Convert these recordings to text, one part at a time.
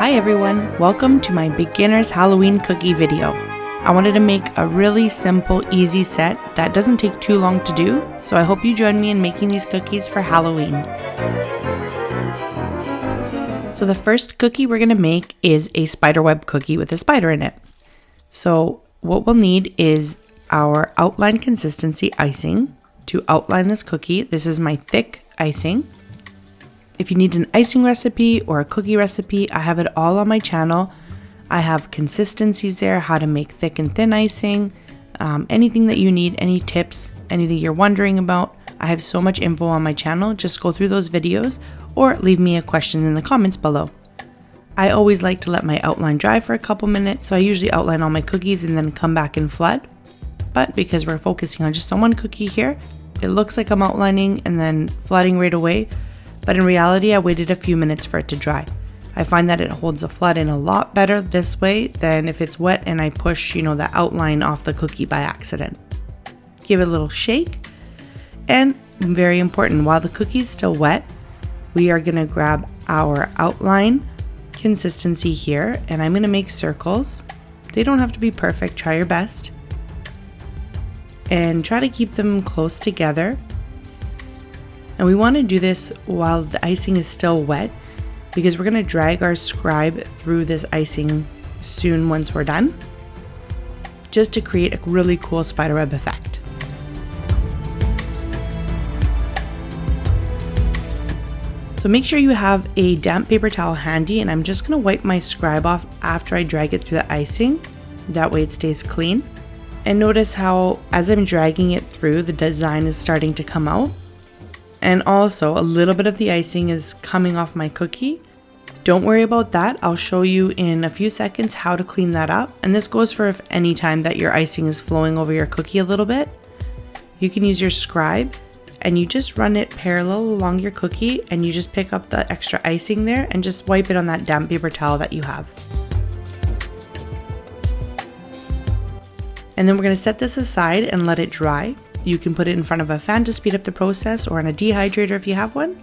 Hi everyone, welcome to my beginner's Halloween cookie video. I wanted to make a really simple, easy set that doesn't take too long to do, so I hope you join me in making these cookies for Halloween. So the first cookie we're going to make is a spiderweb cookie with a spider in it. So what we'll need is our outline consistency icing to outline this cookie. This is my thick icing. If you need an icing recipe or a cookie recipe, I have it all on my channel. I have consistencies there, how to make thick and thin icing, anything that you need, any tips, anything you're wondering about. I have so much info on my channel. Just go through those videos or leave me a question in the comments below. I always like to let my outline dry for a couple minutes, so I usually outline all my cookies and then come back and flood. But because we're focusing on just on one cookie here, it looks like I'm outlining and then flooding right away. But in reality, I waited a few minutes for it to dry. I find that it holds the flood in a lot better this way than if it's wet and I push, the outline off the cookie by accident. Give it a little shake. And very important, while the cookie is still wet, we are going to grab our outline consistency here and I'm going to make circles. They don't have to be perfect, try your best. And try to keep them close together. And we want to do this while the icing is still wet because we're going to drag our scribe through this icing soon once we're done, just to create a really cool spiderweb effect. So make sure you have a damp paper towel handy, and I'm just going to wipe my scribe off after I drag it through the icing. That way it stays clean. And notice how as I'm dragging it through, the design is starting to come out. And also a little bit of the icing is coming off my cookie. Don't worry about that. I'll show you in a few seconds how to clean that up. And this goes for if any time that your icing is flowing over your cookie a little bit. You can use your scribe and you just run it parallel along your cookie and you just pick up the extra icing there and just wipe it on that damp paper towel that you have. And then we're going to set this aside and let it dry. You can put it in front of a fan to speed up the process or on a dehydrator if you have one.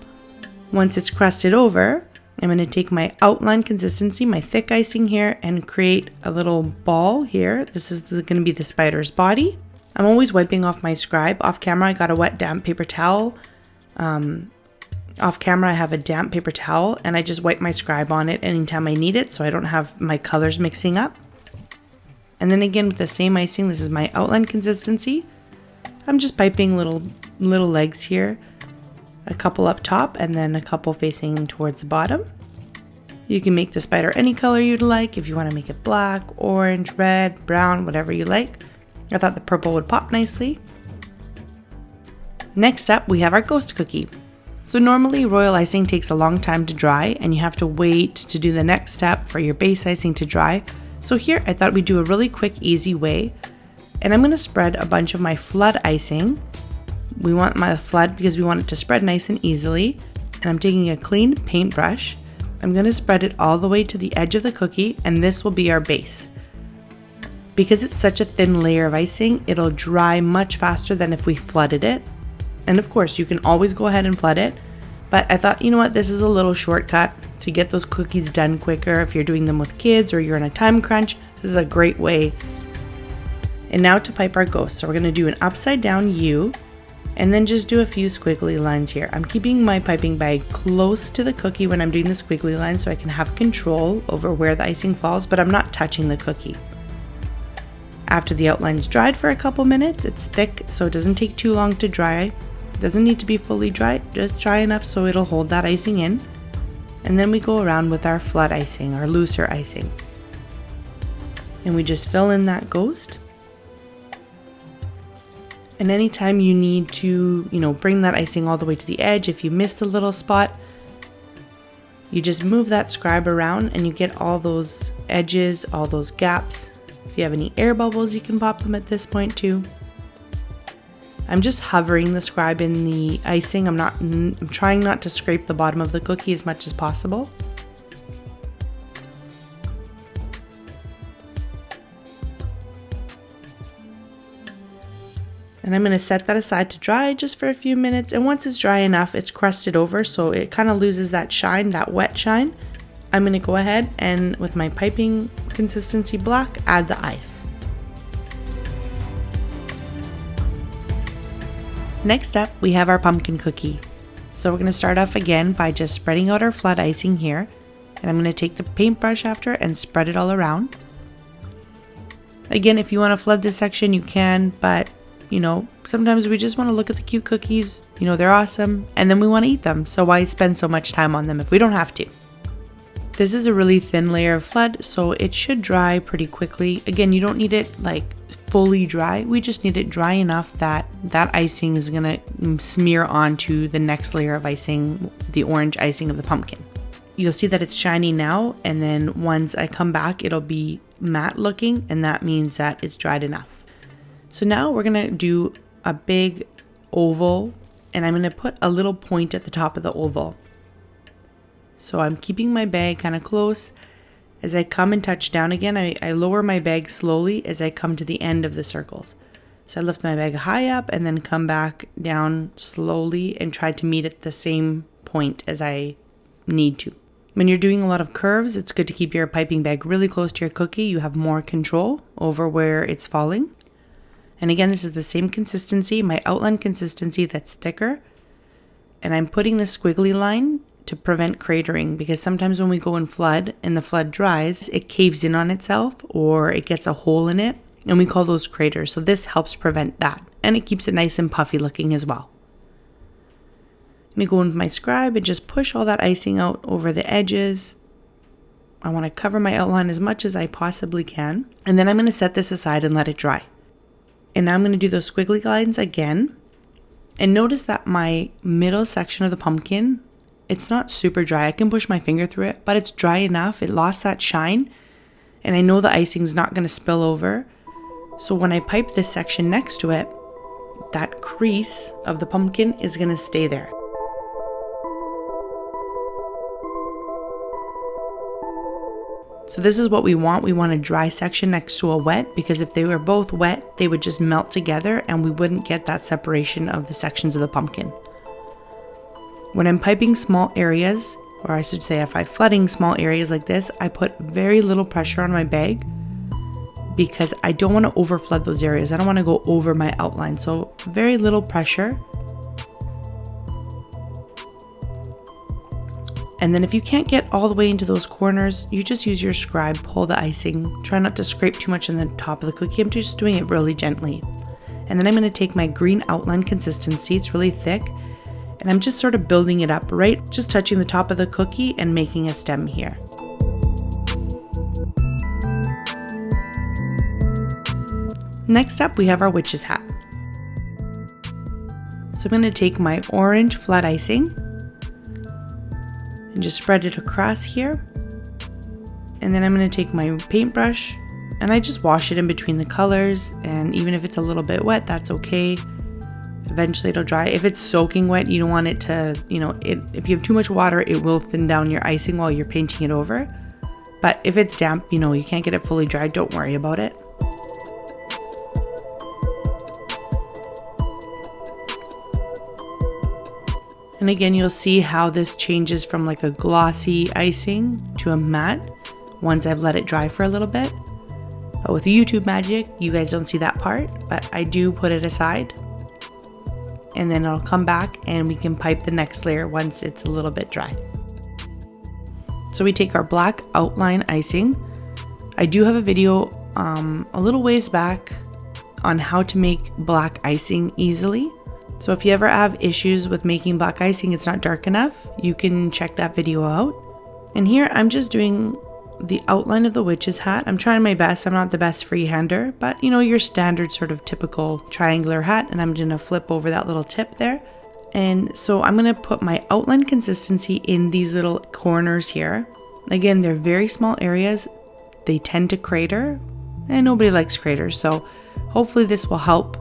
Once it's crusted over, I'm going to take my outline consistency, my thick icing here, and create a little ball here. This is going to be the spider's body. I'm always wiping off my scribe. Off camera, I got a wet damp paper towel. Off camera, I have a damp paper towel, and I just wipe my scribe on it anytime I need it so I don't have my colors mixing up. And then again with the same icing, this is my outline consistency. I'm just piping little legs here, a couple up top and then a couple facing towards the bottom. You can make the spider any color you'd like. If you want to make it black, orange, red, brown, whatever you like. I thought the purple would pop nicely. Next up, we have our ghost cookie. So normally royal icing takes a long time to dry and you have to wait to do the next step for your base icing to dry. So here I thought we'd do a really quick, easy way. And I'm going to spread a bunch of my flood icing. We want my flood because we want it to spread nice and easily. And I'm taking a clean paintbrush. I'm going to spread it all the way to the edge of the cookie, and this will be our base. Because it's such a thin layer of icing, it'll dry much faster than if we flooded it. And of course, you can always go ahead and flood it. But I thought, this is a little shortcut to get those cookies done quicker. If you're doing them with kids or you're in a time crunch, this is a great way. And now to pipe our ghost. So we're going to do an upside down U and then just do a few squiggly lines here. I'm keeping my piping bag close to the cookie when I'm doing the squiggly lines so I can have control over where the icing falls, but I'm not touching the cookie. After the outline's dried for a couple minutes, it's thick so it doesn't take too long to dry. It doesn't need to be fully dry, just dry enough so it'll hold that icing in. And then we go around with our flood icing, our looser icing. And we just fill in that ghost. And anytime you need to, bring that icing all the way to the edge, if you missed a little spot, you just move that scribe around and you get all those edges, all those gaps. If you have any air bubbles, you can pop them at this point too. I'm just hovering the scribe in the icing. I'm trying not to scrape the bottom of the cookie as much as possible. And I'm going to set that aside to dry just for a few minutes. And once it's dry enough, it's crusted over, so it kind of loses that shine, that wet shine. I'm going to go ahead and with my piping consistency block, add the ice. Next up, we have our pumpkin cookie. So we're going to start off again by just spreading out our flood icing here. And I'm going to take the paintbrush after and spread it all around. Again, if you want to flood this section, you can, but you know, sometimes we just want to look at the cute cookies. You know, they're awesome, and then we want to eat them. So why spend so much time on them if we don't have to? This is a really thin layer of flood, so it should dry pretty quickly. Again, you don't need it like fully dry. We just need it dry enough that that icing is gonna smear onto the next layer of icing, the orange icing of the pumpkin. You'll see that it's shiny now, and then once I come back, it'll be matte looking, and that means that it's dried enough. So now we're gonna do a big oval, and I'm gonna put a little point at the top of the oval. So I'm keeping my bag kind of close. As I come and touch down again, I lower my bag slowly as I come to the end of the circles. So I lift my bag high up and then come back down slowly and try to meet at the same point as I need to. When you're doing a lot of curves, it's good to keep your piping bag really close to your cookie. You have more control over where it's falling. And again, this is the same consistency, my outline consistency that's thicker. And I'm putting the squiggly line to prevent cratering, because sometimes when we go in flood and the flood dries, it caves in on itself or it gets a hole in it, and we call those craters. So this helps prevent that, and it keeps it nice and puffy looking as well. I'm going to go in with my scribe and just push all that icing out over the edges. I want to cover my outline as much as I possibly can, and then I'm going to set this aside and let it dry. And now I'm going to do those squiggly lines again, and notice that my middle section of the pumpkin, it's not super dry. I can push my finger through it, but it's dry enough. It lost that shine, and I know the icing's not going to spill over. So when I pipe this section next to it, that crease of the pumpkin is going to stay there. So this is what we want. We want a dry section next to a wet, because if they were both wet, they would just melt together and we wouldn't get that separation of the sections of the pumpkin. When I'm piping small areas, or I should say if I'm flooding small areas like this, I put very little pressure on my bag because I don't want to overflood those areas. I don't want to go over my outline. So very little pressure. And then if you can't get all the way into those corners, you just use your scribe, pull the icing. Try not to scrape too much on the top of the cookie. I'm just doing it really gently. And then I'm going to take my green outline consistency. It's really thick. And I'm just sort of building it up, right? Just touching the top of the cookie and making a stem here. Next up, we have our witch's hat. So I'm going to take my orange flat icing and just spread it across here. And then I'm going to take my paintbrush and I just wash it in between the colors. And even if it's a little bit wet, that's okay. Eventually it'll dry. If it's soaking wet, you don't want it to, if you have too much water, it will thin down your icing while you're painting it over. But if it's damp, you can't get it fully dried, don't worry about it. And again, you'll see how this changes from like a glossy icing to a matte once I've let it dry for a little bit. But with YouTube magic, you guys don't see that part, but I do put it aside. And then I'll come back and we can pipe the next layer once it's a little bit dry. So we take our black outline icing. I do have a video a little ways back on how to make black icing easily. So if you ever have issues with making black icing, it's not dark enough, you can check that video out. And here I'm just doing the outline of the witch's hat. I'm trying my best. I'm not the best freehander, but your standard sort of typical triangular hat, and I'm gonna flip over that little tip there. And so I'm gonna put my outline consistency in these little corners here. Again, they're very small areas. They tend to crater, and nobody likes craters. So hopefully this will help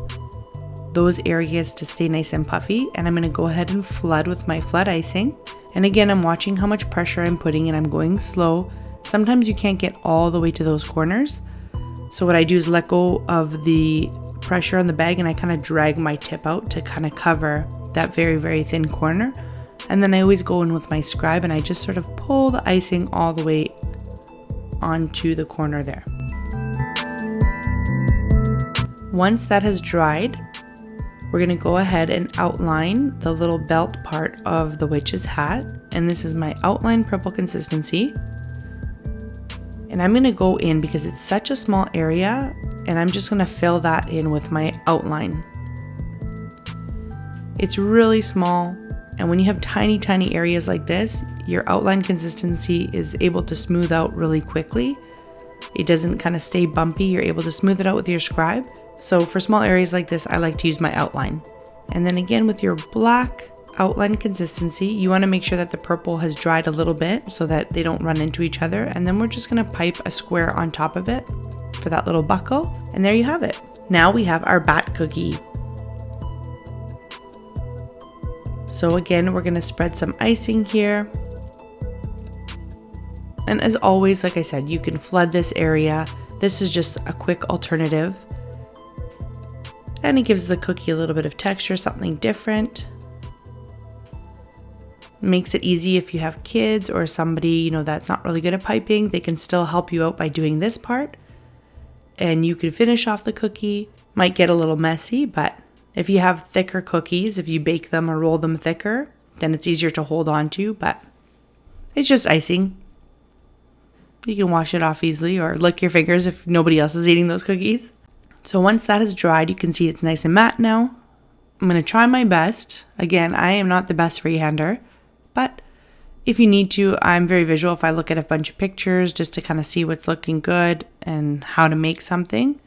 those areas to stay nice and puffy. And I'm gonna go ahead and flood with my flood icing. And again, I'm watching how much pressure I'm putting and I'm going slow. Sometimes you can't get all the way to those corners. So what I do is let go of the pressure on the bag and I kind of drag my tip out to kind of cover that very, very thin corner. And then I always go in with my scribe and I just sort of pull the icing all the way onto the corner there. Once that has dried, we're going to go ahead and outline the little belt part of the witch's hat. And this is my outline purple consistency. And I'm going to go in because it's such a small area, and I'm just going to fill that in with my outline. It's really small, and when you have tiny areas like this, your outline consistency is able to smooth out really quickly. It doesn't kind of stay bumpy. You're able to smooth it out with your scribe. So for small areas like this, I like to use my outline. And then again, with your black outline consistency, you want to make sure that the purple has dried a little bit so that they don't run into each other. And then we're just going to pipe a square on top of it for that little buckle. And there you have it. Now we have our bat cookie. So again, we're going to spread some icing here. And as always, like I said, you can flood this area. This is just a quick alternative. And it gives the cookie a little bit of texture, something different. Makes it easy if you have kids or somebody, that's not really good at piping. They can still help you out by doing this part. And you can finish off the cookie. Might get a little messy, but if you have thicker cookies, if you bake them or roll them thicker, then it's easier to hold on to, but it's just icing. You can wash it off easily or lick your fingers if nobody else is eating those cookies. So once that has dried, you can see it's nice and matte now. I'm going to try my best. Again, I am not the best freehander, but if you need to, I'm very visual. If I look at a bunch of pictures just to kind of see what's looking good and how to make something.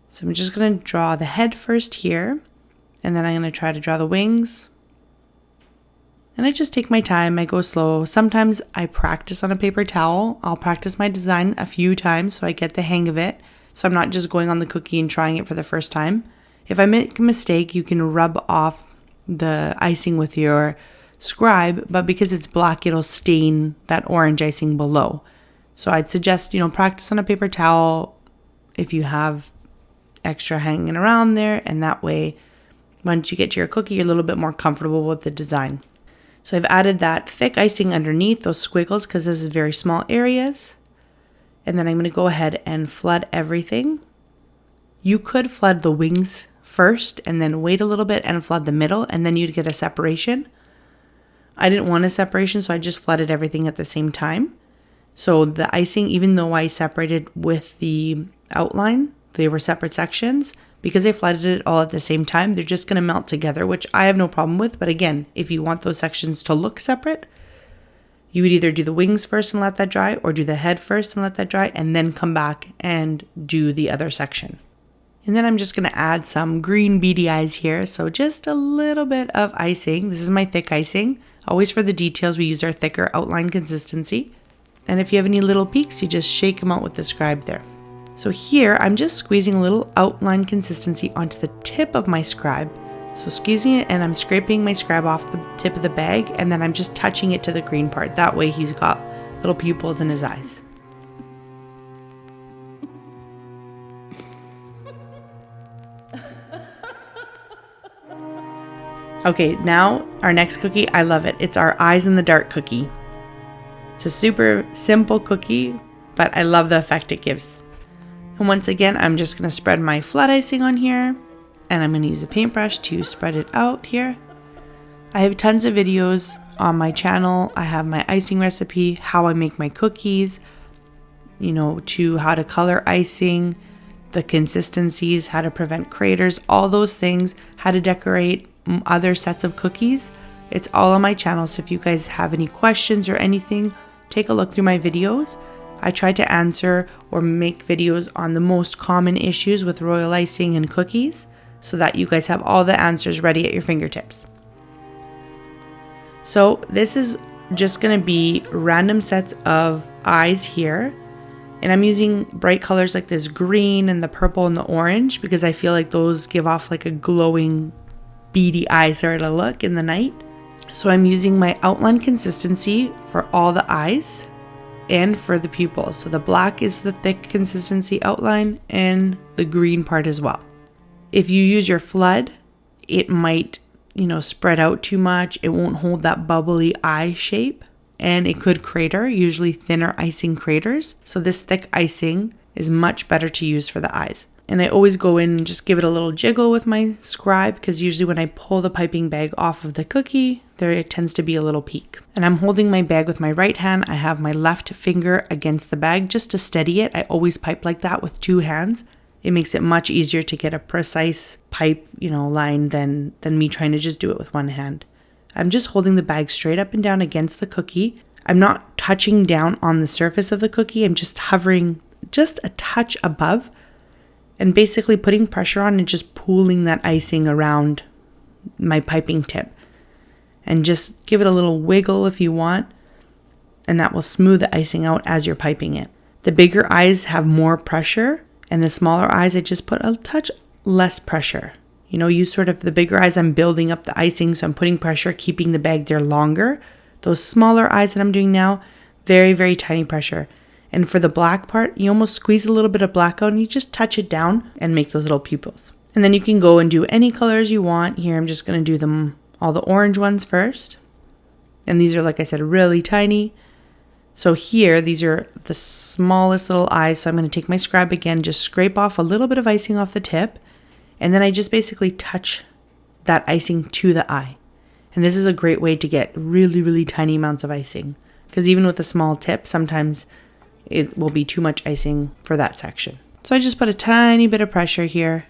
So I'm just going to draw the head first here, and then I'm going to try to draw the wings. And I just take my time, I go slow. Sometimes I practice on a paper towel. I'll practice my design a few times so I get the hang of it. So I'm not just going on the cookie and trying it for the first time. If I make a mistake, you can rub off the icing with your scribe, but because it's black, it'll stain that orange icing below. So I'd suggest, practice on a paper towel if you have extra hanging around there, and that way once you get to your cookie, you're a little bit more comfortable with the design. So I've added that thick icing underneath those squiggles because this is very small areas. And then I'm going to go ahead and flood everything. You could flood the wings first and then wait a little bit and flood the middle, and then you'd get a separation. I didn't want a separation, so I just flooded everything at the same time. So the icing, even though I separated with the outline, they were separate sections. Because I flooded it all at the same time, they're just going to melt together, which I have no problem with. But again, if you want those sections to look separate, you would either do the wings first and let that dry, or do the head first and let that dry, and then come back and do the other section. And then I'm just going to add some green beady eyes here. So just a little bit of icing. This is my thick icing. Always for the details, we use our thicker outline consistency. And if you have any little peaks, you just shake them out with the scribe there. So here, I'm just squeezing a little outline consistency onto the tip of my scribe. So squeezing it, and I'm scraping my scribe off the tip of the bag, and then I'm just touching it to the green part. That way he's got little pupils in his eyes. Okay, now our next cookie, I love it. It's our Eyes in the Dark cookie. It's a super simple cookie, but I love the effect it gives. And once again, I'm just going to spread my flat icing on here, and I'm going to use a paintbrush to spread it out here. I have tons of videos on my channel. I have my icing recipe, how I make my cookies, to how to color icing, the consistencies, how to prevent craters, all those things, how to decorate other sets of cookies. It's all on my channel, so if you guys have any questions or anything, take a look through my videos. I try to answer or make videos on the most common issues with royal icing and cookies so that you guys have all the answers ready at your fingertips. So this is just going to be random sets of eyes here. And I'm using bright colors like this green and the purple and the orange because I feel like those give off like a glowing beady eye sort of look in the night. So I'm using my outline consistency for all the eyes and for the pupils. So the black is the thick consistency outline and the green part as well. If you use your flood, it might spread out too much. It won't hold that bubbly eye shape, and it could crater, usually thinner icing craters. So this thick icing is much better to use for the eyes. And I always go in and just give it a little jiggle with my scribe, because usually when I pull the piping bag off of the cookie, there tends to be a little peak. And I'm holding my bag with my right hand. I have my left finger against the bag just to steady it. I always pipe like that with 2 hands. It makes it much easier to get a precise pipe, line than me trying to just do it with 1 hand. I'm just holding the bag straight up and down against the cookie. I'm not touching down on the surface of the cookie. I'm just hovering just a touch above and basically putting pressure on and just pulling that icing around my piping tip. And just give it a little wiggle if you want, and that will smooth the icing out as you're piping it. The bigger eyes have more pressure, and the smaller eyes, I just put a touch less pressure. The bigger eyes, I'm building up the icing, so I'm putting pressure, keeping the bag there longer. Those smaller eyes that I'm doing now, very, very tiny pressure. And for the black part, you almost squeeze a little bit of black out and you just touch it down and make those little pupils. And then you can go and do any colors you want. Here, I'm just going to do all the orange ones first. And these are, like I said, really tiny. So here, these are the smallest little eyes. So I'm going to take my scribe again, just scrape off a little bit of icing off the tip. And then I just basically touch that icing to the eye. And this is a great way to get really, really tiny amounts of icing. Because even with a small tip, sometimes it will be too much icing for that section. So I just put a tiny bit of pressure here.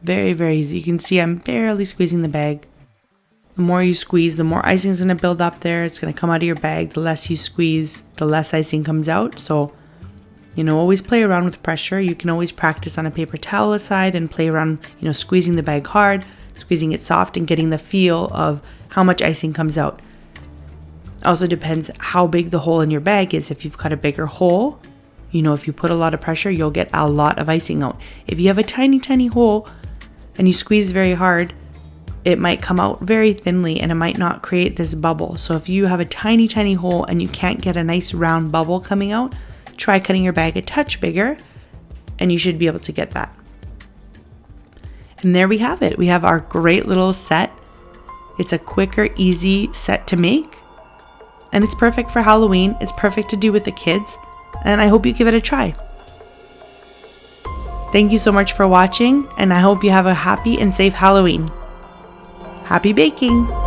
Very, very easy. You can see I'm barely squeezing the bag. The more you squeeze, the more icing is going to build up there. It's going to come out of your bag. The less you squeeze, the less icing comes out. So, always play around with pressure. You can always practice on a paper towel aside and play around, squeezing the bag hard, squeezing it soft, and getting the feel of how much icing comes out. Also depends how big the hole in your bag is. If you've got a bigger hole, if you put a lot of pressure, you'll get a lot of icing out. If you have a tiny, tiny hole and you squeeze very hard, it might come out very thinly and it might not create this bubble. So if you have a tiny, tiny hole and you can't get a nice round bubble coming out, try cutting your bag a touch bigger and you should be able to get that. And there we have it. We have our great little set. It's a quicker, easy set to make. And it's perfect for Halloween. It's perfect to do with the kids. And I hope you give it a try. Thank you so much for watching. And I hope you have a happy and safe Halloween. Happy baking!